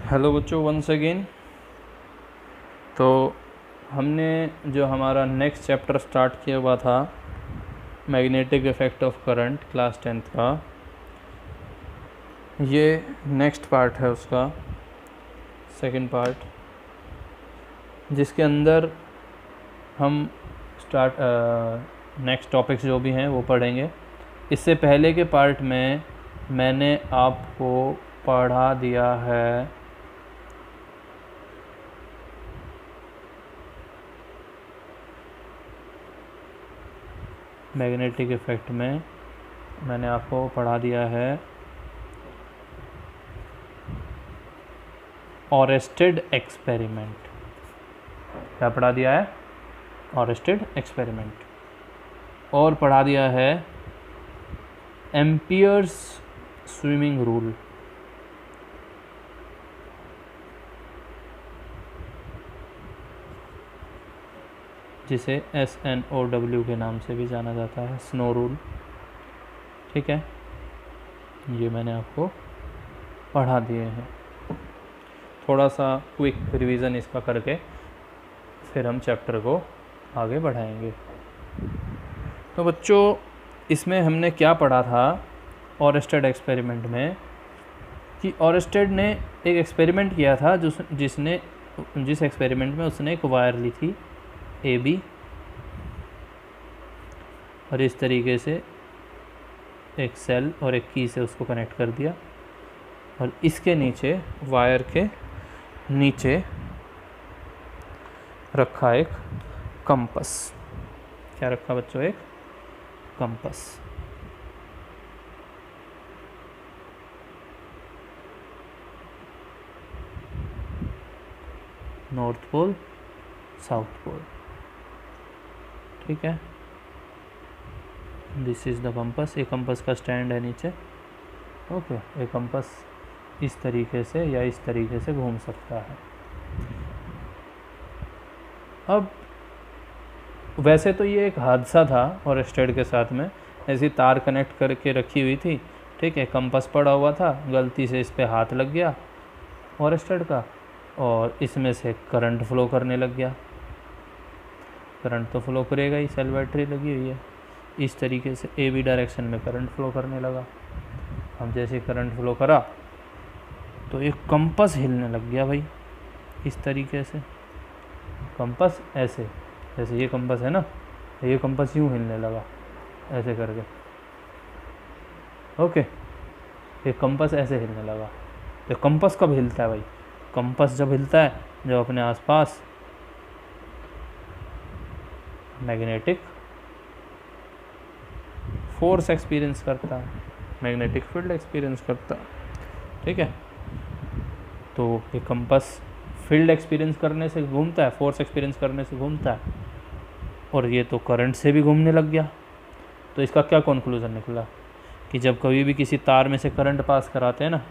Hello बच्चों, once again. तो हमने जो हमारा नेक्स्ट चैप्टर स्टार्ट किया हुआ था magnetic effect of current class 10th का, ये नेक्स्ट पार्ट है उसका, सेकंड पार्ट, जिसके अंदर हम नेक्स्ट टॉपिक्स जो भी हैं वो पढ़ेंगे। इससे पहले के पार्ट में मैंने आपको पढ़ा दिया है मैग्नेटिक इफ़ेक्ट में मैंने आपको पढ़ा दिया है ऑरेस्टेड एक्सपेरिमेंट। क्या पढ़ा दिया है? ऑरेस्टेड एक्सपेरिमेंट। और पढ़ा दिया है एम्पियर्स स्विमिंग रूल। जिसे SNOW के नाम से भी जाना जाता है, स्नो रूल। ठीक है, ये मैंने आपको पढ़ा दिए हैं। थोड़ा सा क्विक रिवीजन इसका करके फिर हम चैप्टर को आगे बढ़ाएंगे। तो बच्चों, इसमें हमने क्या पढ़ा था ऑरेस्टेड एक्सपेरिमेंट में, कि ऑरेस्टेड ने एक एक्सपेरिमेंट किया था जिस एक्सपेरिमेंट में उसने एक वायर ली थी AB, और इस तरीके से एक सेल और एक की से उसको कनेक्ट कर दिया, और इसके नीचे वायर के नीचे रखा एक कंपस। क्या रखा बच्चों? एक compass. North pole, south pole. ठीक है, दिस इज़ द कंपस। एक कंपस का स्टैंड है नीचे। ओके, एक कंपस इस तरीके से या इस तरीके से घूम सकता है। अब वैसे तो ये एक हादसा था ऑरेस्टेड के साथ में, ऐसी तार कनेक्ट करके रखी हुई थी। ठीक है, कंपस पड़ा हुआ था, गलती से इस पे हाथ लग गया ऑरेस्टेड का, और इसमें से करंट फ्लो करने लग गया। करंट तो फ्लो करेगा ही, सेल बैटरी लगी हुई है। इस तरीके से AB डायरेक्शन में करंट फ्लो करने लगा। हम जैसे करंट फ्लो करा तो एक कंपस हिलने लग गया भाई, इस तरीके से। कंपस ऐसे, जैसे ये कंपस है ना, ये कंपस यूँ हिलने लगा ऐसे करके। ओके, ये कंपस ऐसे हिलने लगा। तो कंपस कब हिलता है भाई? कंपस जब हिलता है जब अपने आसपास मैग्नेटिक फोर्स एक्सपीरियंस करता है, मैग्नेटिक फील्ड एक्सपीरियंस करता है। ठीक है, तो ये कंपस फील्ड एक्सपीरियंस करने से घूमता है, फोर्स एक्सपीरियंस करने से घूमता है, और ये तो करंट से भी घूमने लग गया। तो इसका क्या कंक्लूजन निकला कि जब कभी भी किसी तार में से करंट पास कराते हैं ना,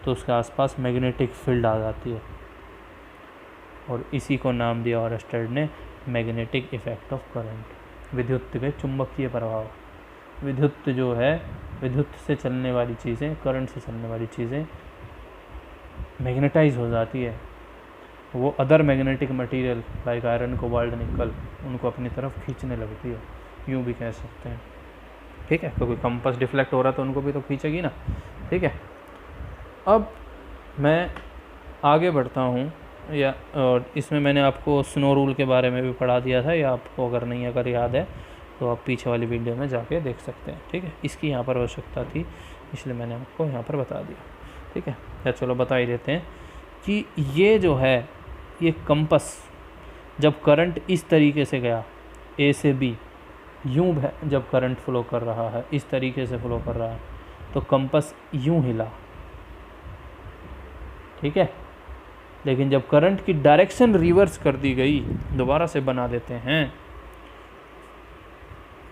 तो उसके आसपास मैग्नेटिक फील्ड आ जाती है, और इसी को नाम दिया ऑरेस्टेड ने मैग्नेटिक इफ़ेक्ट ऑफ करंट। विद्युत के चुंबकीय प्रभाव। विद्युत जो है, विद्युत से चलने वाली चीज़ें, करंट से चलने वाली चीज़ें मैग्नेटाइज हो जाती है, वो other magnetic material like iron, cobalt, निकल, उनको अपनी तरफ खींचने लगती है, यूँ भी कह सकते हैं। ठीक है, क्योंकि कंपस डिफ्लेक्ट हो रहा तो उनको भी तो खींचेगी ना। ठीक है, अब मैं आगे बढ़ता हूँ, और इसमें मैंने आपको स्नो रूल के बारे में भी पढ़ा दिया था, या आपको अगर नहीं अगर याद है तो आप पीछे वाली वीडियो में जाके देख सकते हैं। ठीक है, इसकी यहाँ पर आवश्यकता थी, इसलिए मैंने आपको यहाँ पर बता दिया। ठीक है, या चलो बता ही देते हैं कि ये जो है, ये कंपस जब करंट इस तरीके से गया A से B, यूँ जब करंट फ्लो कर रहा है, इस तरीके से फ्लो कर रहा है, तो कंपस यूँ हिला। ठीक है, लेकिन जब करंट की डायरेक्शन रिवर्स कर दी गई, दोबारा से बना देते हैं,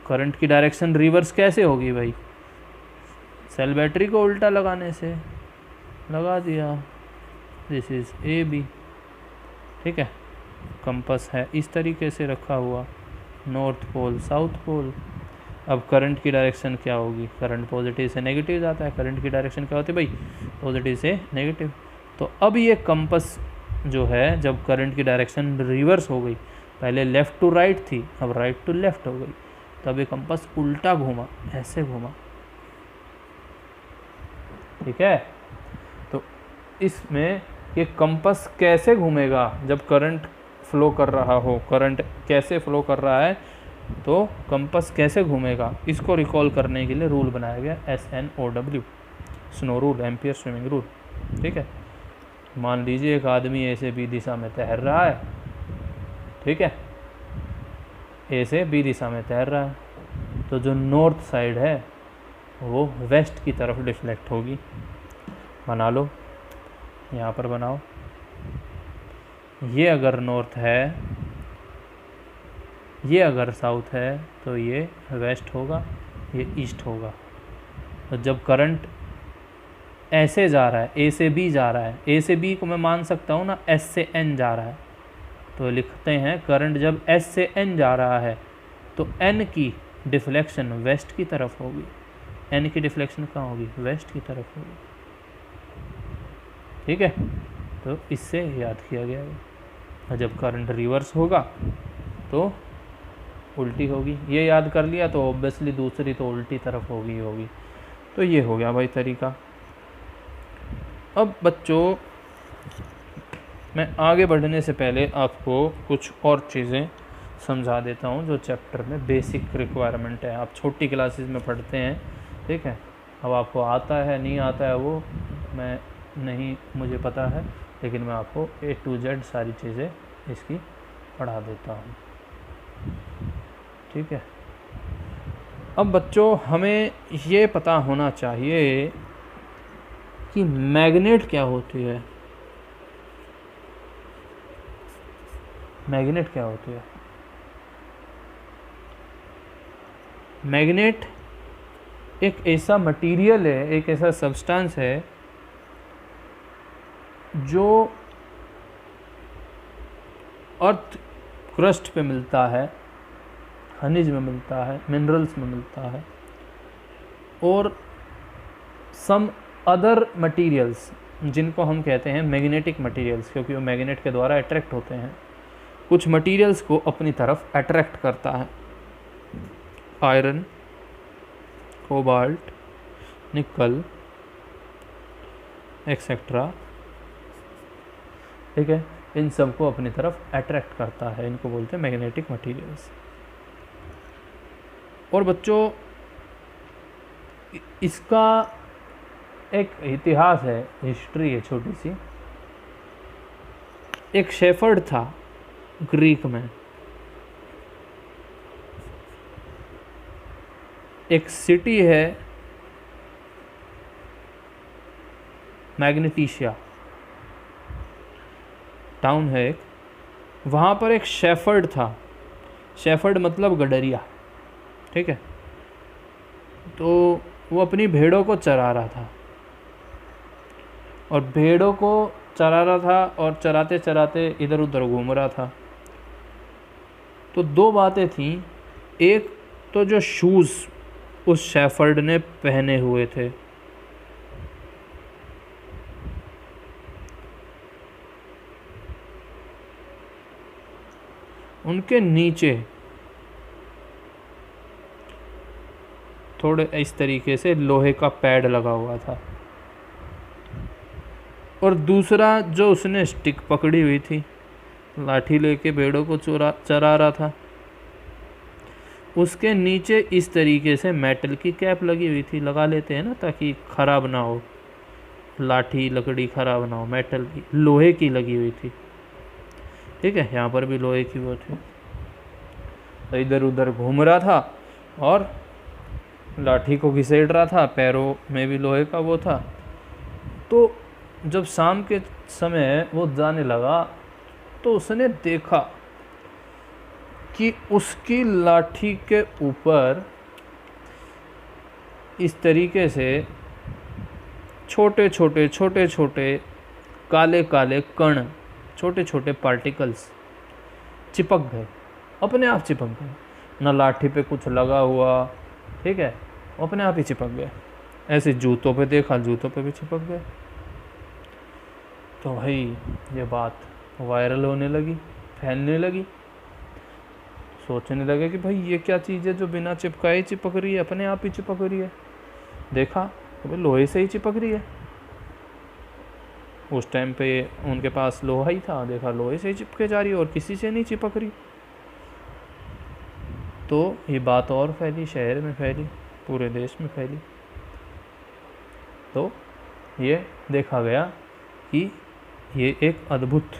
करंट की डायरेक्शन रिवर्स कैसे होगी भाई? सेल बैटरी को उल्टा लगाने से लगा दिया। This is AB। ठीक है, कंपस है इस तरीके से रखा हुआ, नॉर्थ पोल, साउथ पोल। अब करंट की डायरेक्शन क्या होगी? करंट पॉजिटिव से नेगेटिव जाता है। करंट की डायरेक्शन क्या होती है भाई? पॉजिटिव से नेगेटिव। तो अब ये कंपास जो है, जब करंट की डायरेक्शन रिवर्स हो गई, पहले लेफ़्ट टू राइट थी, अब राइट टू लेफ़्ट हो गई, तब ये कंपास उल्टा घूमा, ऐसे घूमा। ठीक है, तो इसमें ये कंपास कैसे घूमेगा जब करंट फ्लो कर रहा हो, करंट कैसे फ्लो कर रहा है, तो कंपास कैसे घूमेगा, इसको रिकॉल करने के लिए रूल बनाया गया SNOW, snow rule, ampere swimming rule. ठीक है, मान लीजिए एक आदमी ए से बी दिशा में तैर रहा है। ठीक है, ए से बी दिशा में तैर रहा है, तो जो नॉर्थ साइड है वो वेस्ट की तरफ डिफ्लेक्ट होगी। बना लो, यहाँ पर बनाओ। ये अगर नॉर्थ है, ये अगर साउथ है, तो ये वेस्ट होगा, ये ईस्ट होगा। तो जब करंट ऐसे जा रहा है, ए से बी जा रहा है, ए से बी को मैं मान सकता हूँ ना एस से एन जा रहा है, तो लिखते हैं करंट जब एस से एन जा रहा है तो एन की डिफ्लेक्शन वेस्ट की तरफ होगी। एन की डिफ्लेक्शन कहाँ होगी? वेस्ट की तरफ होगी। ठीक है, तो इससे याद किया गया है। और जब करंट रिवर्स होगा तो उल्टी होगी। ये याद कर लिया तो ऑब्वियसली दूसरी तो उल्टी तरफ होगी। तो ये हो गया भाई तरीका। अब बच्चों, मैं आगे बढ़ने से पहले आपको कुछ और चीज़ें समझा देता हूँ जो चैप्टर में बेसिक रिक्वायरमेंट है। आप छोटी क्लासेस में पढ़ते हैं, ठीक है। अब आपको आता है नहीं आता है वो मुझे पता है, लेकिन मैं आपको A to Z सारी चीज़ें इसकी पढ़ा देता हूँ। ठीक है, अब बच्चों हमें ये पता होना चाहिए कि मैग्नेट क्या होती है। मैग्नेट क्या होती है? मैग्नेट एक ऐसा मटेरियल है, एक ऐसा सब्सटेंस है जो अर्थ क्रस्ट पे मिलता है, खनिज में मिलता है, मिनरल्स में मिलता है, और सम अदर मटेरियल्स जिनको हम कहते हैं मैग्नेटिक मटेरियल्स, क्योंकि वो मैग्नेट के द्वारा अट्रैक्ट होते हैं। कुछ मटेरियल्स को अपनी तरफ अट्रैक्ट करता है, आयरन, कोबाल्ट, निकल एक्सेट्रा। ठीक है, इन सब को अपनी तरफ अट्रैक्ट करता है, इनको बोलते हैं मैग्नेटिक मटेरियल्स। और बच्चों इसका एक इतिहास है, हिस्ट्री है छोटी सी। एक शेफर्ड था ग्रीक में, एक सिटी है मैग्नेटिशिया, टाउन है एक, वहाँ पर एक शेफर्ड था। शेफर्ड मतलब गडरिया। ठीक है, तो वो अपनी भेड़ों को चरा रहा था, और भेड़ों को चरा रहा था और चराते चराते इधर उधर घूम रहा था। तो दो बातें थीं। एक तो जो शूज़ उस शेफर्ड ने पहने हुए थे, उनके नीचे थोड़े इस तरीके से लोहे का पैड लगा हुआ था, और दूसरा जो उसने स्टिक पकड़ी हुई थी, लाठी लेके भेड़ों को चरा रहा था, उसके नीचे इस तरीके से मेटल की कैप लगी हुई थी। लगा लेते हैं ना ताकि ख़राब ना हो, लाठी लकड़ी ख़राब ना हो, मेटल की, लोहे की लगी हुई थी। ठीक है, यहाँ पर भी लोहे की वो थी। तो इधर उधर घूम रहा था और लाठी को घिसेड़ रहा था, पैरों में भी लोहे का वो था। तो जब शाम के समय वो जाने लगा तो उसने देखा कि उसकी लाठी के ऊपर इस तरीके से छोटे छोटे काले काले कण, छोटे छोटे पार्टिकल्स चिपक गए, अपने आप चिपक गए। ना लाठी पे कुछ लगा हुआ, ठीक है, अपने आप ही चिपक गए। ऐसे जूतों पे देखा, जूतों पे भी चिपक गए। तो भाई ये बात वायरल होने लगी, फैलने लगी। सोचने लगे कि भाई ये क्या चीज़ है जो बिना चिपकाए चिपक रही है, अपने आप ही चिपक रही है। देखा तो भाई लोहे से ही चिपक रही है। उस टाइम पे उनके पास लोहा ही था, देखा लोहे से ही चिपके जा रही है और किसी से नहीं चिपक रही। तो ये बात और फैली, शहर में फैली, पूरे देश में फैली। तो ये देखा गया कि ये एक अद्भुत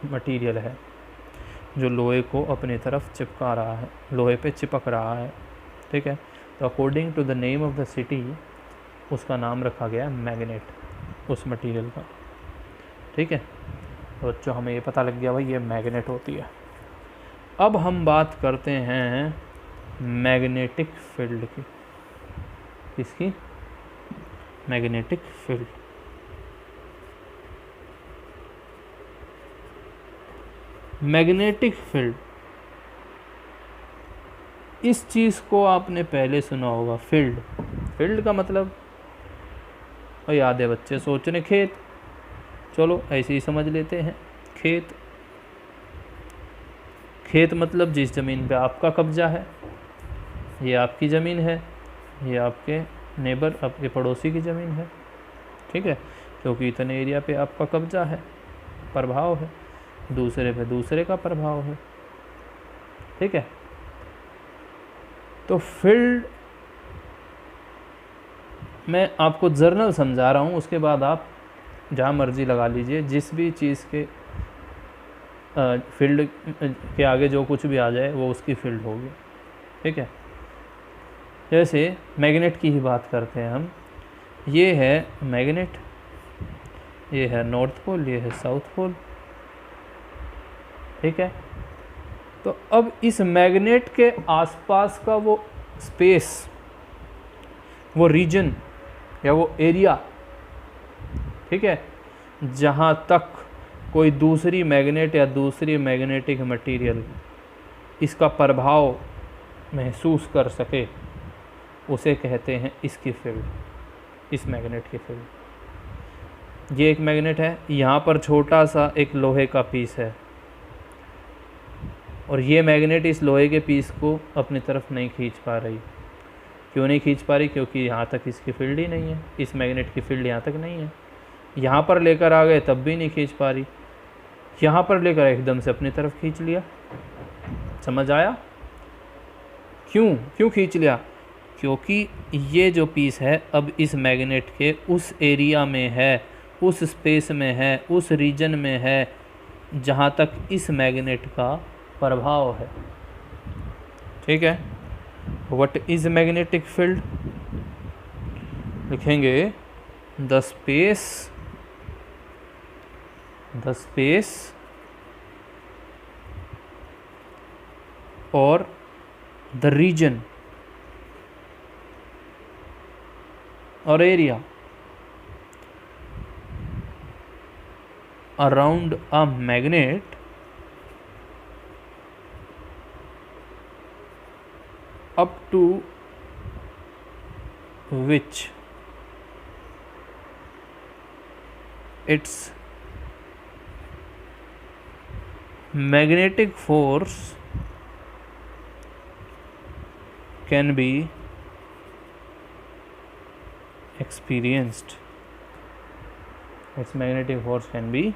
मटेरियल है जो लोहे को अपनी तरफ चिपका रहा है, लोहे पे चिपक रहा है। ठीक है, तो according to the name of the city उसका नाम रखा गया मैग्नेट, उस मटेरियल का। ठीक है, तो बच्चों हमें ये पता लग गया भाई ये मैग्नेट होती है। अब हम बात करते हैं मैग्नेटिक फील्ड की। किसकी? Magnetic field. मैग्नेटिक फील्ड, इस चीज़ को आपने पहले सुना होगा। फील्ड, फील्ड का मतलब याद है बच्चे? सोच रहे खेत, चलो ऐसे ही समझ लेते हैं। खेत, खेत मतलब जिस ज़मीन पे आपका कब्जा है, ये आपकी ज़मीन है, ये आपके नेबर, आपके पड़ोसी की ज़मीन है। ठीक है, क्योंकि इतने एरिया पे आपका कब्जा है, प्रभाव है, दूसरे पे दूसरे का प्रभाव है। ठीक है, तो फील्ड मैं आपको जर्नल समझा रहा हूँ, उसके बाद आप जहाँ मर्जी लगा लीजिए। जिस भी चीज़ के फील्ड के आगे जो कुछ भी आ जाए वो उसकी फील्ड होगी। ठीक है, जैसे मैग्नेट की ही बात करते हैं हम। ये है मैग्नेट, ये है नॉर्थ पोल, ये है साउथ पोल। ठीक है, तो अब इस मैग्नेट के आसपास का वो स्पेस, वो रीजन या वो एरिया, ठीक है, जहाँ तक कोई दूसरी मैग्नेट या दूसरी मैग्नेटिक मटेरियल इसका प्रभाव महसूस कर सके, उसे कहते हैं इसकी फील्ड, इस मैग्नेट की फील्ड। ये एक मैग्नेट है, यहाँ पर छोटा सा एक लोहे का पीस है और ये मैग्नेट इस लोहे के पीस को अपनी तरफ नहीं खींच पा रही। क्यों नहीं खींच पा रही? क्योंकि यहाँ तक इसकी फील्ड ही नहीं है, इस मैग्नेट की फील्ड यहाँ तक नहीं है। यहाँ पर लेकर आ गए तब भी नहीं खींच पा रही, यहाँ पर लेकर एकदम से अपनी तरफ खींच लिया। समझ आया? क्यों खींच लिया? क्योंकि ये जो पीस है अब इस मैग्नेट के उस एरिया में है, उस स्पेस में है, उस रीजन में है जहाँ तक इस मैग्नेट का प्रभाव है। ठीक है, व्हाट इज मैग्नेटिक फील्ड? लिखेंगे द स्पेस और द रीजन और area around a magnet up to which its magnetic force can be experienced. Its magnetic force can be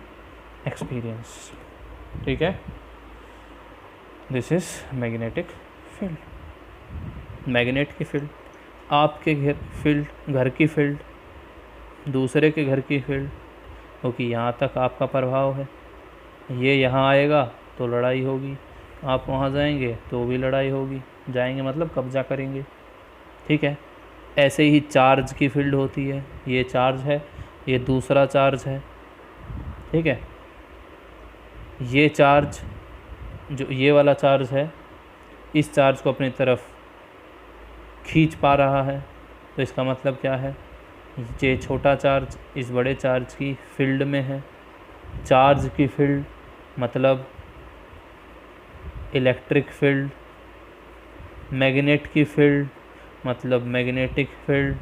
experienced. ठीक है, this is magnetic field. Magnet की field, आपके घर की field, दूसरे के घर की फील्ड, क्योंकि यहाँ तक आपका प्रभाव है। ये यहाँ आएगा तो लड़ाई होगी, आप वहाँ जाएंगे तो भी लड़ाई होगी। जाएंगे मतलब कब्जा करेंगे। ठीक है, ऐसे ही चार्ज की फील्ड होती है। ये चार्ज है, ये दूसरा चार्ज है। ठीक है, ये चार्ज जो ये वाला चार्ज है, इस चार्ज को अपनी तरफ खींच पा रहा है। तो इसका मतलब क्या है? ये छोटा चार्ज इस बड़े चार्ज की फील्ड में है। चार्ज की फील्ड मतलब इलेक्ट्रिक फील्ड, मैग्नेट की फील्ड मतलब मैग्नेटिक फील्ड,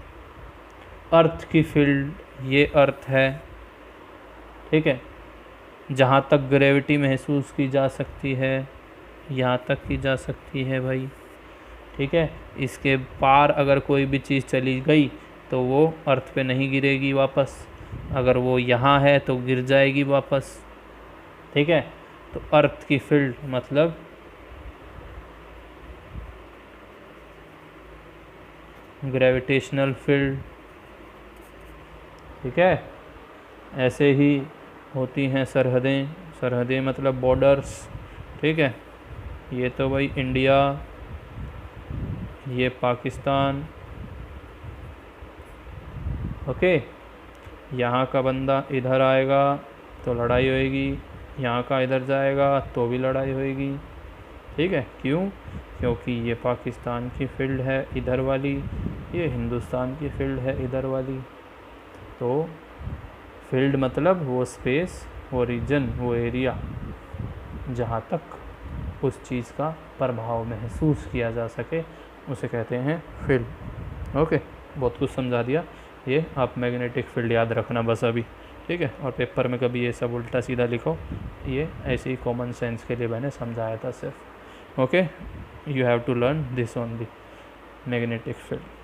अर्थ की फील्ड ये अर्थ है। ठीक है। जहाँ तक ग्रेविटी महसूस की जा सकती है, यहाँ तक की जा सकती है भाई, ठीक है। इसके पार अगर कोई भी चीज़ चली गई तो वो अर्थ पे नहीं गिरेगी वापस, अगर वो यहाँ है तो गिर जाएगी वापस, ठीक है। तो अर्थ की फील्ड मतलब ग्रेविटेशनल फील्ड, ठीक है। ऐसे ही होती हैं सरहदें, सरहदें मतलब बॉर्डर्स, ठीक है। ये तो भाई इंडिया, ये पाकिस्तान, ओके। यहाँ का बंदा इधर आएगा तो लड़ाई होएगी, यहाँ का इधर जाएगा तो भी लड़ाई होएगी, ठीक है। क्यों? क्योंकि ये पाकिस्तान की फील्ड है इधर वाली, ये हिंदुस्तान की फील्ड है इधर वाली। तो फील्ड मतलब वो स्पेस, वो रीजन, वो एरिया जहाँ तक उस चीज़ का प्रभाव महसूस किया जा सके उसे कहते हैं फील्ड। ओके, बहुत कुछ समझा दिया। ये आप मैग्नेटिक फील्ड याद रखना बस अभी, ठीक है। और पेपर में कभी ये सब उल्टा सीधा लिखो, ये ऐसे ही कॉमन सेंस के लिए मैंने समझाया था सिर्फ। Okay, you have to learn this only, magnetic field.